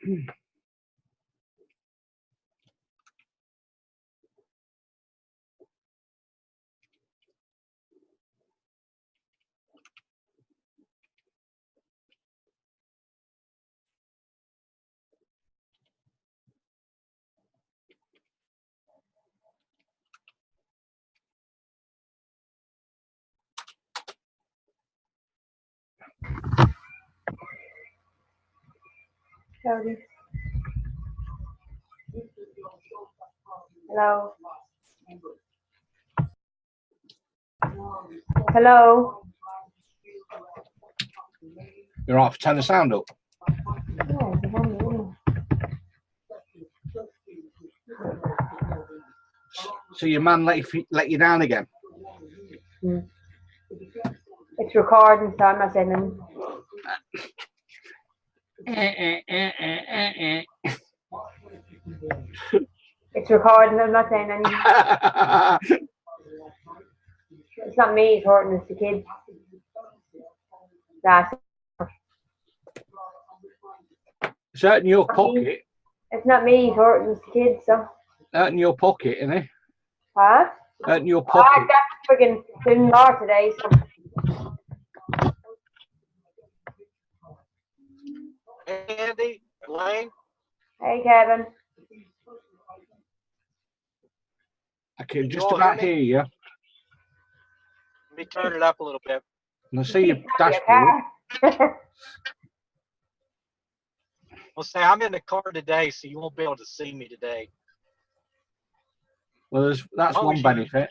Howdy. Hello. Hello. You're right for turn the sound up. Yeah, it's on me, isn't So your man let you down again? it? It's recording, so I'm not saying anything. It's recording, I'm not saying anything. It's not me, it's hurting, it's the kids. That's It's out in your pocket. It's not me, it's hurting, it's the kids, so. Out in your pocket, isn't it? Huh? Out in your pocket. I got friggin' doing more today, so. Hey, Andy, Elaine. Hey, Kevin. I can just about hear you. Let me turn it up a little bit. And I see your dashboard. Well, say I'm in the car today, so you won't be able to see me today. Well, that's one benefit.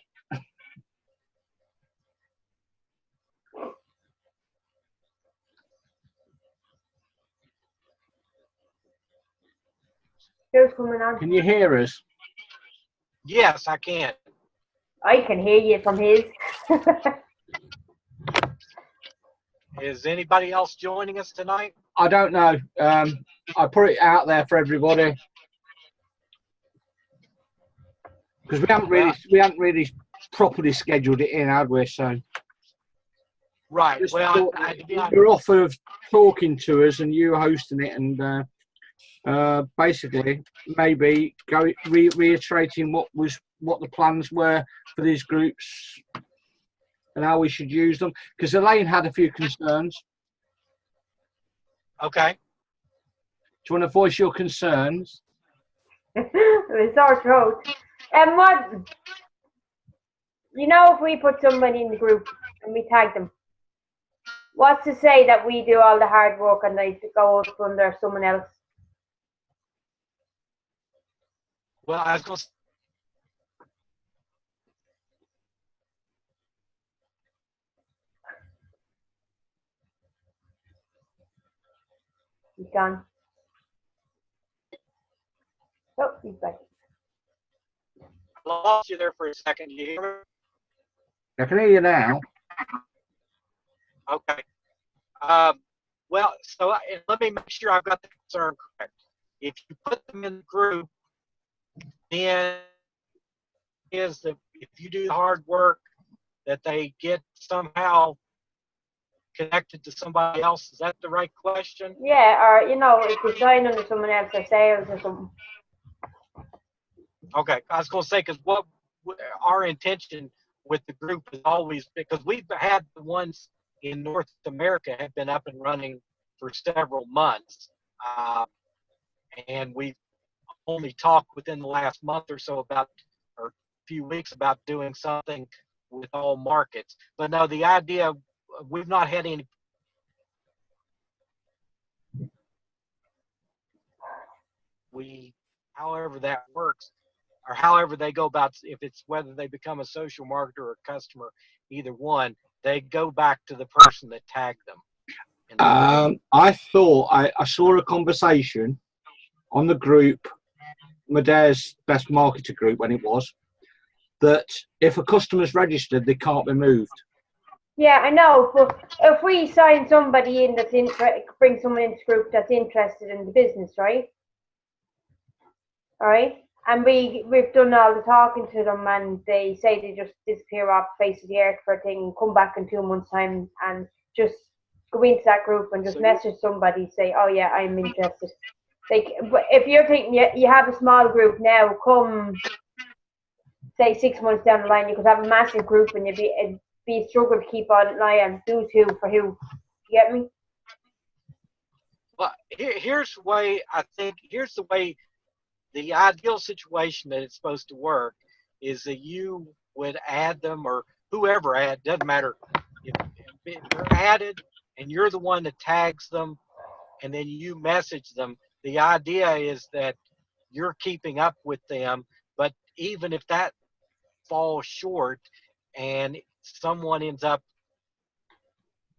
Who's coming on? Can you hear us? Yes, I can. I can hear you from his. Is anybody else joining us tonight? I don't know. I put it out there for everybody because we haven't really properly scheduled it in, had we? So right. Well, your offer of talking to us and you hosting it, and basically maybe reiterating what the plans were for these groups and how we should use them. Because Elaine had a few concerns. Okay. Do you want to voice your concerns? It's our throat. And what, you know, if we put somebody in the group and we tag them, what's to say that we do all the hard work and they go out under someone else? Well, I was going to He's gone. Oh, he's back. I lost you there for a second. You hear me? I can hear you now. Okay. Well, so let me make sure I've got the concern correct. If you put them in the group, then if you do the hard work, that they get somehow connected to somebody else. Is that the right question? Yeah, or, you know, if we sign under someone else or sales or something. Okay, I was going to say, because what our intention with the group is always, because we've had the ones in North America have been up and running for several months, and we've only talked within the last month or so about, or a few weeks about doing something with all markets. But no, the idea, we've not had any. However that works, or however they go about, if it's whether they become a social marketer or a customer, either one, they go back to the person that tagged them. I thought I saw a conversation on the group, Medea's Best Marketer group, when it was, that if a customer's registered, they can't be moved. Yeah, I know, but if we sign somebody in that's bring someone into the group that's interested in the business, right? All right, and we've done all the talking to them, and they say they just disappear off the face of the earth for a thing, come back in 2 months' time, and just go into that group and just message somebody, say, oh yeah, I'm interested. Like, if you're thinking you have a small group now, come say 6 months down the line, you could have a massive group and it'd be a struggle to keep on an eye on who's who for who. You get me? Well, here's the way I think. Here's the way the ideal situation that it's supposed to work is that you would add them, or whoever doesn't matter. If they're added and you're the one that tags them, and then you message them. The idea is that you're keeping up with them, but even if that falls short and someone ends up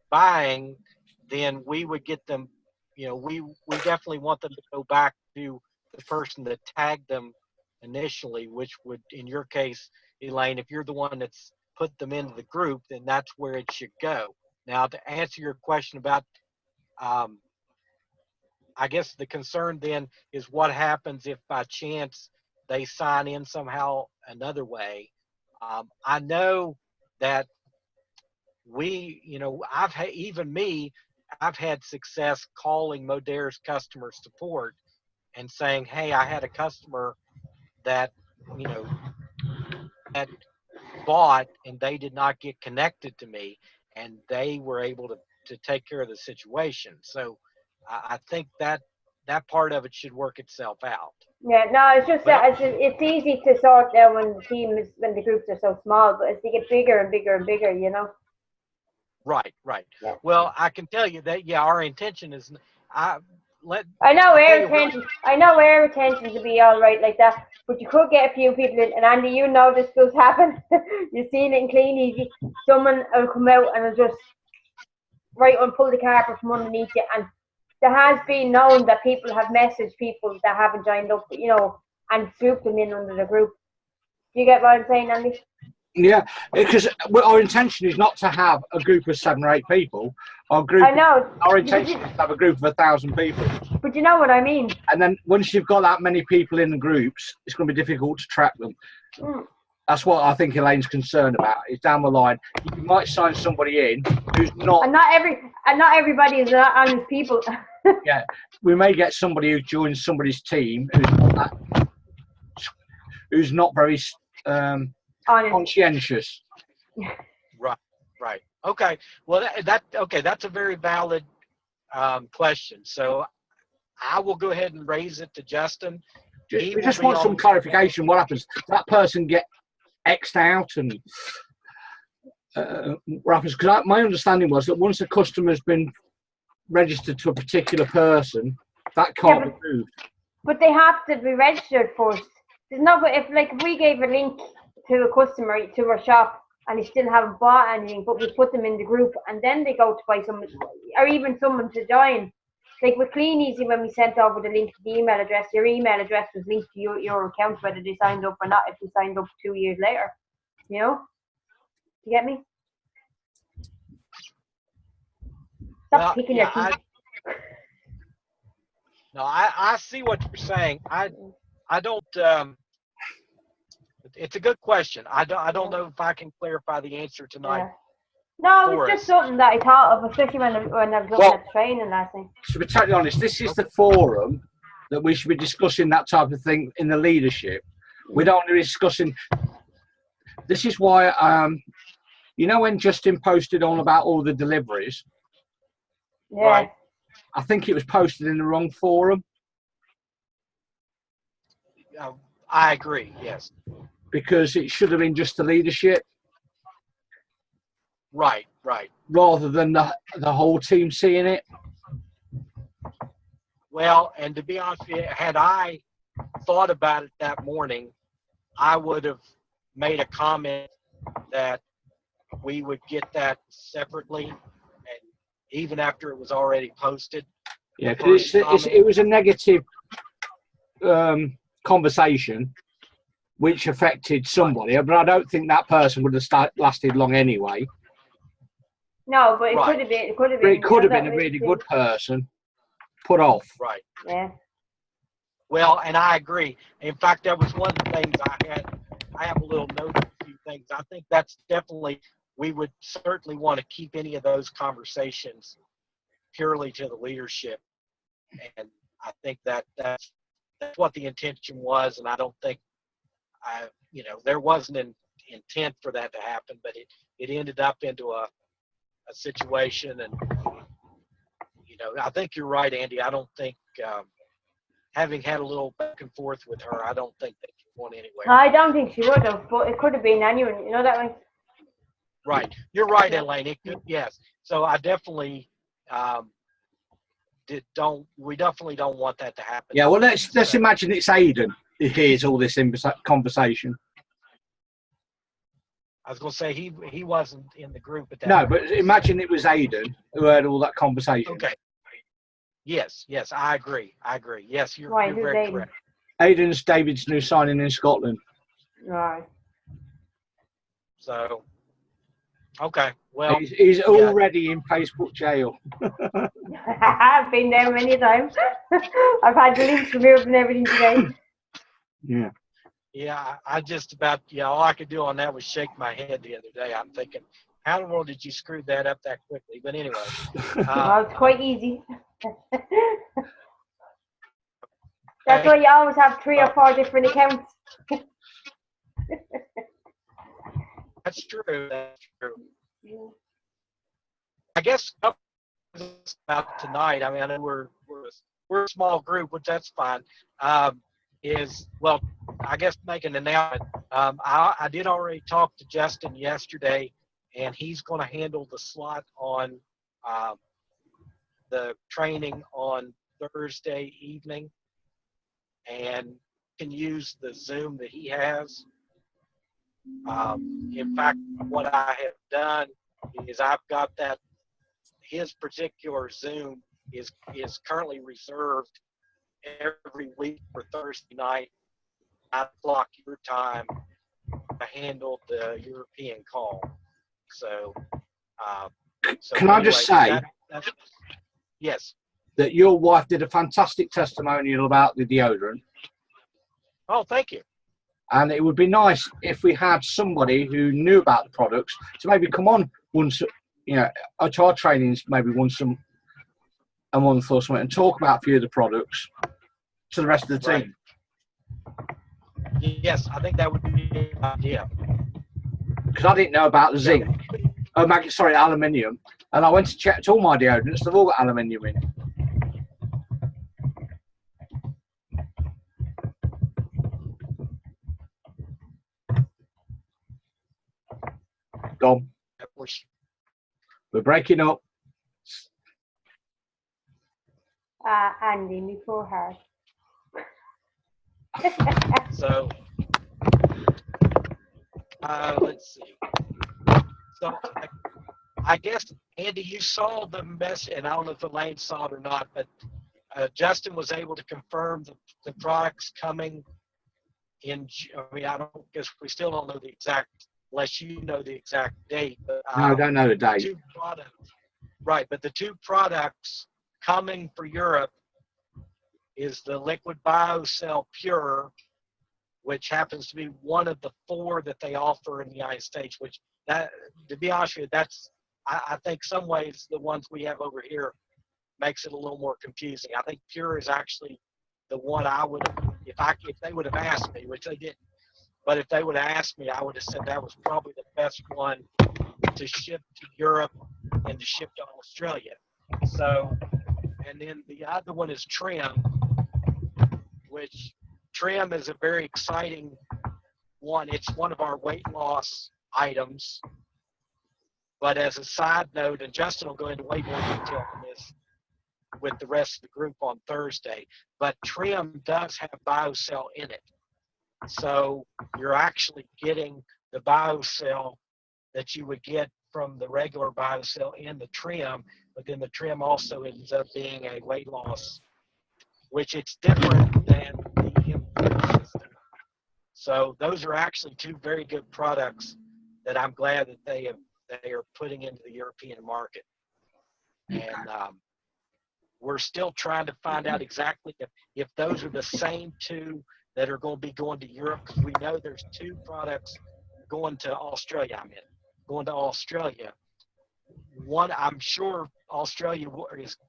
buying, then we would get them, we definitely want them to go back to the person that tagged them initially, which would, in your case, Elaine, if you're the one that's put them into the group, then that's where it should go. Now, to answer your question about, I guess the concern then is what happens if by chance they sign in somehow another way. I know that I've had success calling Modaire's customer support and saying, hey, I had a customer that, had bought and they did not get connected to me, and they were able to take care of the situation. So I think that part of it should work itself out. Yeah, no, it's just that it's easy to sort out when the groups are so small, but as they get bigger and bigger and bigger, Right. Yeah. Well, I can tell you that our intention is I know our intention to be all right like that, but you could get a few people in, and Andy, this does happen. You've seen it in Clean Easy. Someone will come out and will just pull the carpet from underneath you, and there has been known that people have messaged people that haven't joined up, and swooped them in under the group. Do you get what I'm saying, Andy? Yeah, because our intention is not to have a group of 7 or 8 people. Our intention is to have a group of 1,000 people. But you know what I mean. And then once you've got that many people in the groups, it's going to be difficult to track them. That's what I think Elaine's concerned about. Is down the line, you might sign somebody in who's not. And not everybody is honest people. Yeah, we may get somebody who joins somebody's team who's not very conscientious. Right. Okay. Well, that's a very valid question. So I will go ahead and raise it to Justin. We just want some clarification. What happens? That person get X'd out, and what happens? Because my understanding was that once a customer's been registered to a particular person, that can't be moved. But they have to be registered first. There's no, if we gave a link to a customer to our shop and they still haven't bought anything, but we put them in the group and then they go to buy something, or even someone to join. Like with Clean Easy, when we sent over the link to the email address, your email address was linked to your account, whether they signed up or not, if they signed up 2 years later. You get me? Stop picking your teeth. I see what you're saying. I don't. It's a good question. I don't know if I can clarify the answer tonight. Yeah. No, it's just something that I thought of, especially when I was looking at the training last night. To be totally honest, this is the forum that we should be discussing that type of thing in the leadership. We don't want to be discussing. This is why, when Justin posted on about all the deliveries. Yeah. Right, I think it was posted in the wrong forum. I agree, yes. Because it should have been just the leadership. Right. Rather than the whole team seeing it. Well, and to be honest with you, had I thought about it that morning, I would have made a comment that we would get that separately, and even after it was already posted. Yeah, because it was a negative conversation which affected somebody, but I don't think that person would have lasted long anyway. No, but it could have been. It could have been a really good person put off. Right. Yeah. Well, and I agree. In fact, that was one of the things I have a little note of a few things. I think that's definitely, we would certainly want to keep any of those conversations purely to the leadership. And I think that's what the intention was, and I don't think there wasn't an intent for that to happen, but it ended up into a situation, and I think you're right, Andy. I don't think having had a little back and forth with her, I don't think that she went anywhere. I don't think she would have, but it could have been anyone. You know that way. Right, you're right, Elaine. It could, yes. So I definitely we definitely don't want that to happen. Yeah, well, let's imagine it's Aidan who hears all this conversation. I was going to say he wasn't in the group at that. No, but imagine it was Aidan who heard all that conversation. Okay. Yes, I agree. Yes, you're very Aidan? correct. Aidan's David's new signing in Scotland. Right. So, okay. Well, he's already in Facebook jail. I've been there many times. I've had the links removed and everything today. Yeah. Yeah, I just about, all I could do on that was shake my head the other day. I'm thinking, how in the world did you screw that up that quickly? But anyway. Well, it's quite easy. That's why you always have 3 or 4 different accounts. That's true. I guess about tonight, I mean, I know we're a small group, which that's fine. I guess make an announcement. I did already talk to Justin yesterday, and he's going to handle the slot on the training on Thursday evening, and can use the Zoom that he has. In fact, what I have done is I've got his particular Zoom is currently reserved every week for Thursday night, 9 o'clock your time, to handle the European call. So, can I just say, yes, that your wife did a fantastic testimonial about the deodorant. Oh, thank you. And it would be nice if we had somebody who knew about the products to maybe come on once, to our trainings maybe once a month or something and talk about a few of the products to the rest of the team. Right. Yes, I think that would be a good idea. Because I didn't know about the zinc. Aluminium. And I went to check all my deodorants. They've all got aluminium in. Dom. We're breaking up. Andy, before her. So, let's see. So, I guess, Andy, you saw the message, and I don't know if Elaine saw it or not, but Justin was able to confirm the products coming in. I mean, I don't guess we still don't know the exact, unless you know the exact date. But, no, I don't know the date. 2 products, right, but the 2 products coming for Europe is the Liquid BioCell Pure, which happens to be one of the 4 that they offer in the United States, which, that, to be honest with you, that's, I think some ways the ones we have over here makes it a little more confusing. I think Pure is actually the one I would have, if they would have asked me, which they didn't, but if they would have asked me, I would have said that was probably the best one to ship to Europe and to ship to Australia. So, and then the other one is Trim, which Trim is a very exciting one. It's one of our weight loss items. But as a side note, and Justin will go into way more detail on this with the rest of the group on Thursday, but Trim does have BioCell in it. So you're actually getting the BioCell that you would get from the regular BioCell in the Trim, but then the Trim also ends up being a weight loss, which it's different than the implant system. So those are actually 2 very good products that I'm glad that they are putting into the European market. And we're still trying to find out exactly if those are the same 2 that are going to be going to Europe, because we know there's 2 products going to Australia. Going to Australia. One, I'm sure Australia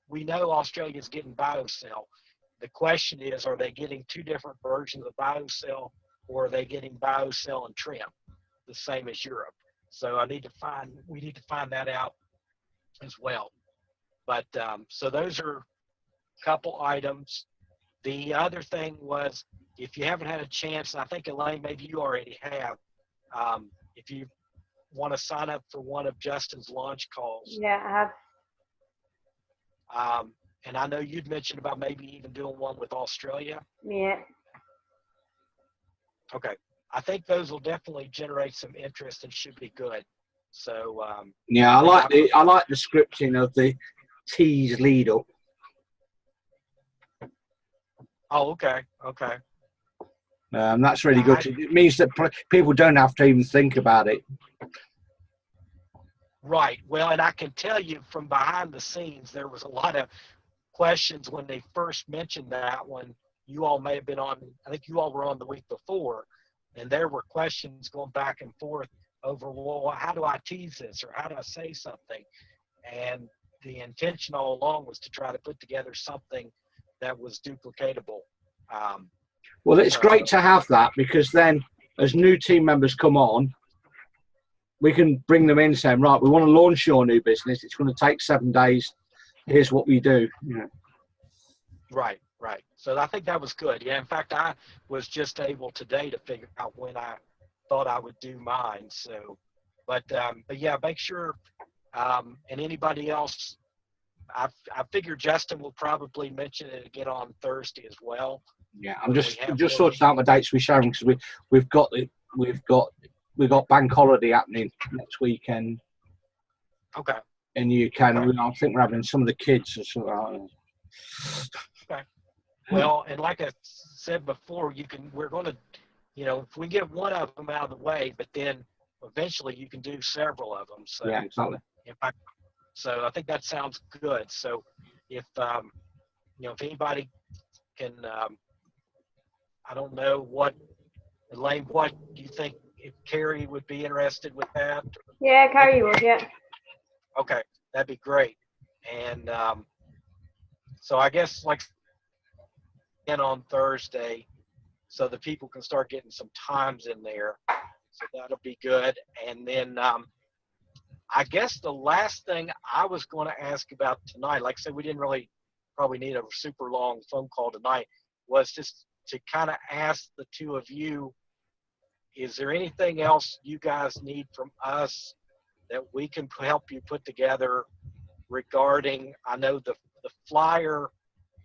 we know Australia is getting BioCell. the question is, are they getting two different versions of BioCell, or are they getting BioCell and trim, the same as Europe? So we need to find that out as well. But so those are a couple items. The other thing was, if you haven't had a chance, and I think Elaine, maybe you already have, if you want to sign up for one of Justin's launch calls. Yeah, I have. And I know you'd mentioned about maybe even doing one with Australia. Yeah. Okay. I think those will definitely generate some interest and should be good. So yeah, I like the scripting of the tease lead up. Oh, okay. Okay. That's really good. It means that people don't have to even think about it. Right. Well, and I can tell you from behind the scenes, there was a lot of questions when they first mentioned that one. You all may have been on, I think you all were on the week before, and there were questions going back and forth over, well, how do I tease this, or how do I say something? And the intention all along was to try to put together something that was duplicatable. Well, it's great to have that, because then as new team members come on, we can bring them in saying, right, we want to launch your new business. It's going to take 7 days. Here's what we do. Yeah. Right, right. So I think that was good. Yeah, in fact, I was just able today to figure out when I thought I would do mine. So, but yeah, make sure, and anybody else, I figure Justin will probably mention it again on Thursday as well. Yeah, I'm just sorting out my dates with Sharon, because we've got bank holiday happening next weekend. Okay. In the UK, and I think we're having some of the kids or something. Okay. Well, and like I said before, we're going to, if we get one of them out of the way, but then eventually you can do several of them. So yeah, exactly. So I think that sounds good. So if if anybody can, I don't know Elaine, what do you think, if Carrie would be interested with that? Yeah, Carrie would, yeah. Okay, that'd be great. And so I guess like on Thursday, so the people can start getting some times in there. So that'll be good. And then I guess the last thing I was going to ask about tonight, like I said, we didn't really probably need a super long phone call tonight, was just to kind of ask the two of you, is there anything else you guys need from us that we can help you put together regarding, I know the flyer,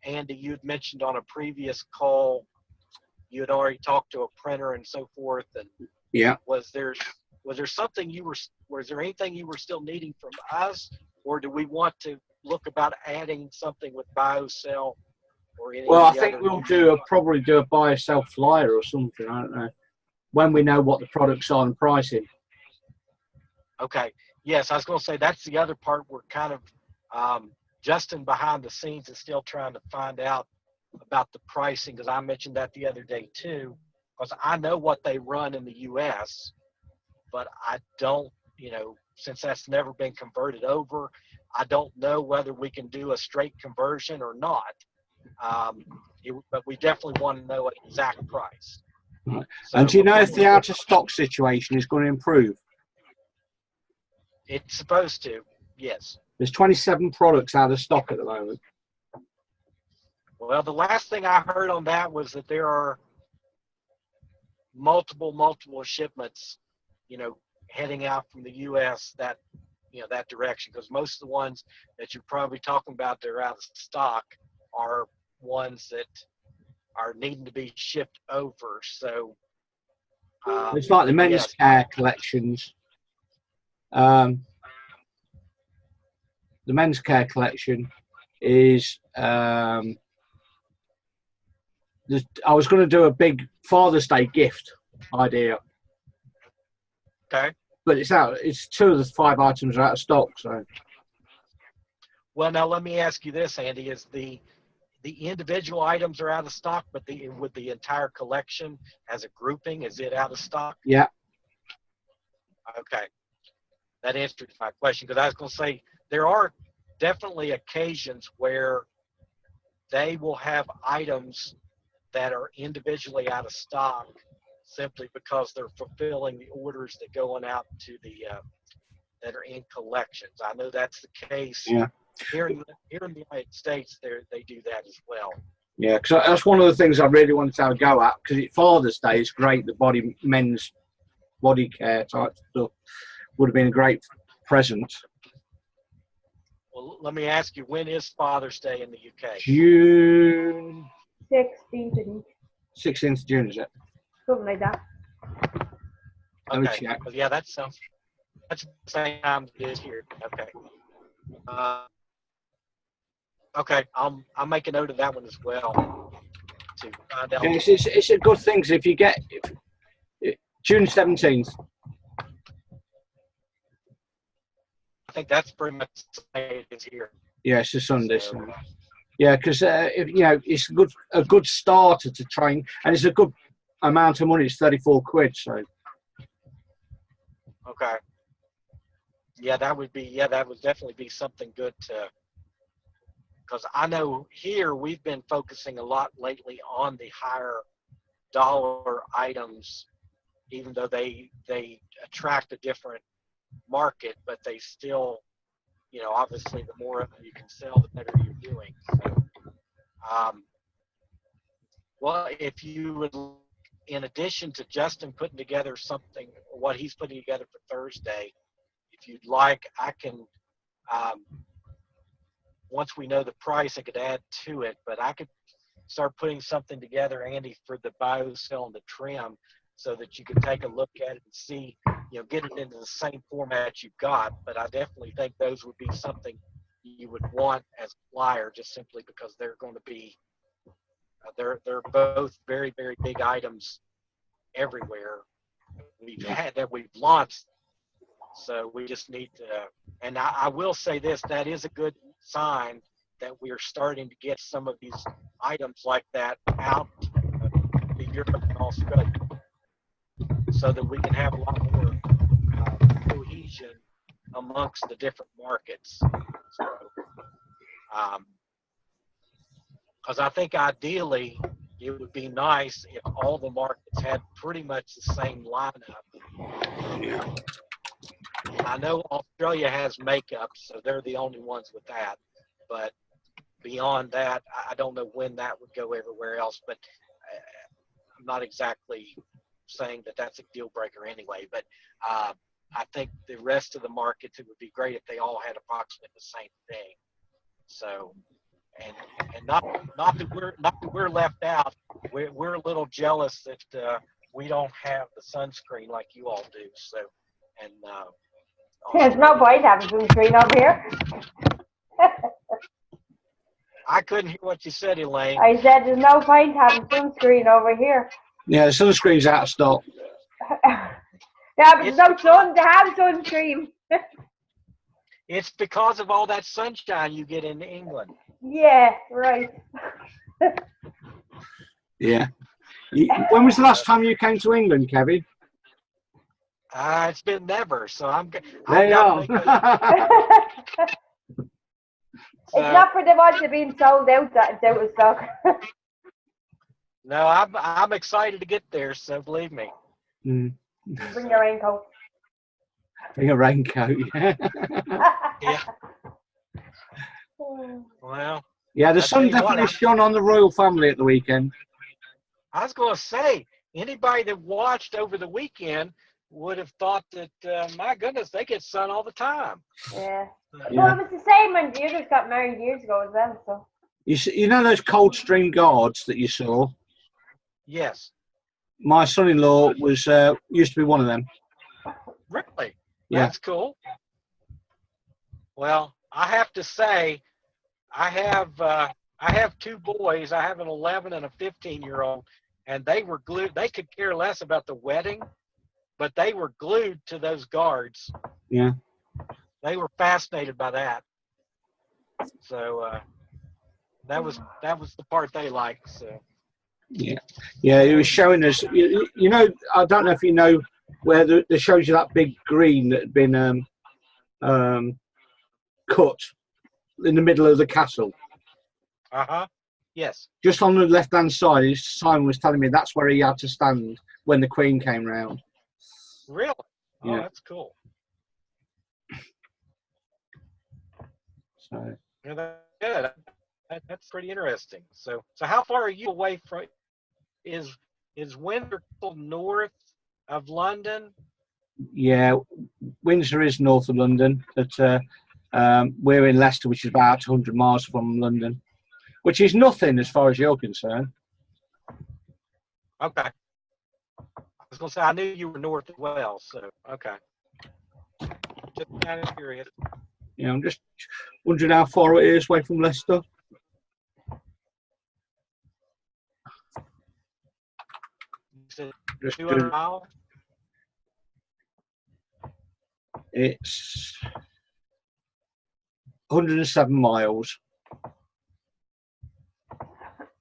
Andy, you'd mentioned on a previous call, you had already talked to a printer and so forth. And yeah, was there something was there anything you were still needing from us, or do we want to look about adding something with BioCell or any? Well, I think we'll probably do a BioCell flyer or something. I don't know, when we know what the products are and pricing. Okay. Yes, I was going to say that's the other part. We're kind of Justin behind the scenes is still trying to find out about the pricing, because I mentioned that the other day too, because I know what they run in the U.S., but I don't, since that's never been converted over, I don't know whether we can do a straight conversion or not. But we definitely want to know an exact price. Right. So, and do you know if the out of stock situation is going to improve? It's supposed to, yes. There's 27 products out of stock at the moment. Well, the last thing I heard on that was that there are multiple shipments, heading out from the U.S. that direction, because most of the ones that you're probably talking about that are out of stock are ones that are needing to be shipped over. So it's like the men's care collections. The men's care collection is I was going to do a big Father's Day gift idea. Okay. But it's out. It's 2 of the 5 items are out of stock. So. Well, now let me ask you this, Andy: is the individual items are out of stock, but with the entire collection as a grouping, is it out of stock? Yeah. Okay. That answered my question, because I was going to say there are definitely occasions where they will have items that are individually out of stock simply because they're fulfilling the orders that going out to the that are in collections. I know that's the case Yeah. here in the United States. They do that as well. Yeah, because that's one of the things I really wanted to have a go at. Because Father's Day is great. The men's body care type stuff would have been a great present. Well, let me ask you, when is Father's Day in the UK? June 16th, 16th of June, is it? something like that. Okay. Well, yeah, that's the same time it is here. Okay. Okay, I'll make a note of that one as well to find out. Yeah, it's a good thing 'cause if you get June 17th. I think that's pretty much the same it is here. Yeah, it's a Sunday. So. Yeah, because if it's a good starter to train, and it's a good amount of money. It's 34 quid. So. Okay. Yeah, that would definitely be something good to. Because I know here we've been focusing a lot lately on the higher dollar items, even though they attract a different market, but they still, obviously the more of them you can sell, the better you're doing. So, well, if you would, in addition to Justin putting together something, what he's putting together for Thursday, if you'd like, I can. Once we know the price, I could add to it, but I could start putting something together, Andy, for the bio, sell, and the trim, so that you can take a look at it and see, get it into the same format you've got. But I definitely think those would be something you would want as a flyer, just simply because they're going to be, they're both very, very big items everywhere we've launched. So we just need to, and I will say this, that is a good sign that we are starting to get some of these items like that out to Europe and Australia, so that we can have a lot more cohesion amongst the different markets. So, because I think ideally it would be nice if all the markets had pretty much the same lineup. Yeah. I know Australia has makeup, so they're the only ones with that. But beyond that, I don't know when that would go everywhere else. But I'm not exactly saying that that's a deal breaker anyway. But I think the rest of the markets, it would be great if they all had approximately the same thing. So, and not that we're left out. We're a little jealous that we don't have the sunscreen like you all do. So, and There's no point having sunscreen over here. I couldn't hear what you said, Elaine. I said there's no point having sunscreen over here. Yeah, the sunscreen's out of stock. Yeah, but there's no sun to have sunscreen. It's because of all that sunshine you get in England. Yeah, right. Yeah. When was the last time you came to England, Kevin? It's been never, so I'm. There you are. It's not for the ones that are being sold out that it's out of stock. No, I'm excited to get there, so believe me. Mm. Bring your raincoat. Bring a raincoat. Yeah. Well. Yeah, the sun definitely shone on the royal family at the weekend. I was going to say, anybody that watched over the weekend would have thought that, my goodness, they get sun all the time. Yeah. Well, it was the same when the others got married years ago as well. So. You know those Coldstream Guards that you saw? Yes. My son-in-law was used to be one of them. Really? Yeah. That's cool. Well, I have to say, I have two boys. I have an 11 and a 15-year-old, and they were glued. They could care less about the wedding, but they were glued to those guards. Yeah. They were fascinated by that. So that was the part they liked. So. Yeah. Yeah, it was showing us. You know, I don't know if you know where they shows you that big green that had been cut in the middle of the castle. Uh-huh. Yes. Just on the left-hand side, Simon was telling me that's where he had to stand when the Queen came round. Really? Oh, Yeah. that's cool. So Yeah, that's pretty interesting. So how far are you away from? Is Windsor north of London? yeah, Windsor is north of London, but we're in Leicester, which is about 200 miles from London, which is nothing as far as you're concerned. Okay. I was gonna say I knew you were north as well, so okay. Just kind of curious. Yeah, I'm just wondering how far it is away from Leicester. You said Just 200 miles. It's 107 miles.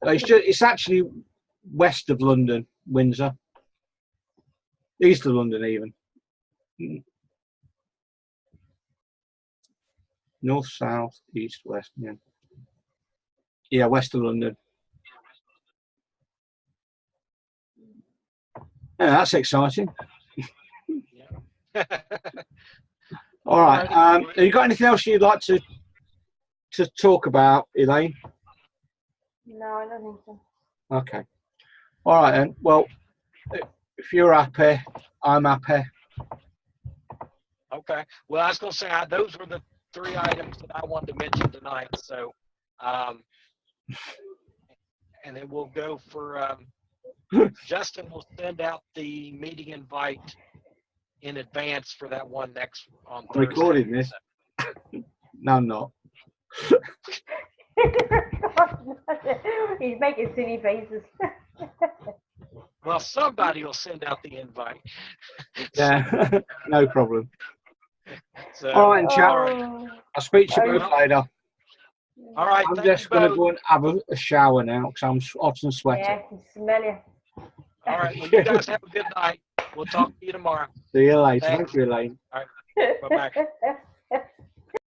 It's actually west of London, Windsor. East of London, even. North, south, east, west. Yeah, yeah, west of London. Yeah, that's exciting. Yeah. All right. Have you got anything else you'd like to talk about, Elaine? No, I don't think so. Okay. All right then. Well, if you're happy, I'm happy. Okay. Well, I was going to say those were the 3 items that I wanted to mention tonight. So, and then we'll go for Justin will send out the meeting invite in advance for that one next on Thursday. Recording this? No, I'm not. He's making silly faces. Well, somebody will send out the invite. Yeah, no problem. So, all right, chat. all right. I'll speak to you both later. All right. I'm just going to go and have a shower now because I'm hot and sweaty. Yeah, I can smell you. All right. Well, you guys have a good night. We'll talk to you tomorrow. See you later. Thanks. Thank you, Elaine. All right. Bye-bye.